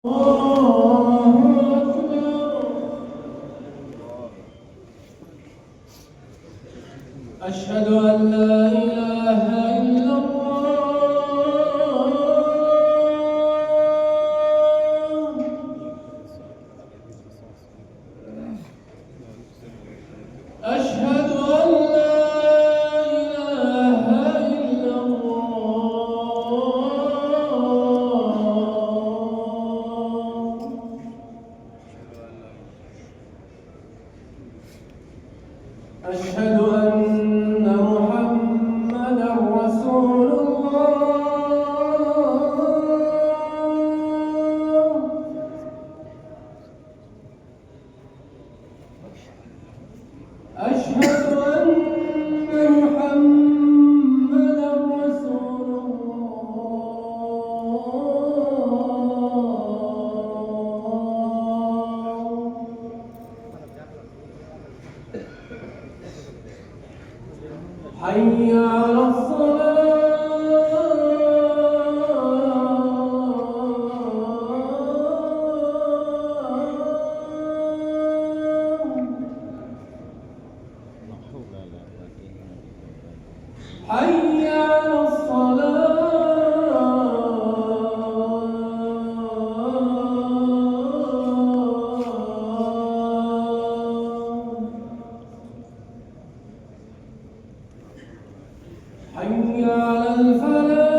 أشهد أن لا إله إلا الله. أشهد أن لا إله إلا الله. أشهد أن محمدًا رسول الله. أشهد أن محمدًا رسول الله. حي على حي على حي على الفلاح.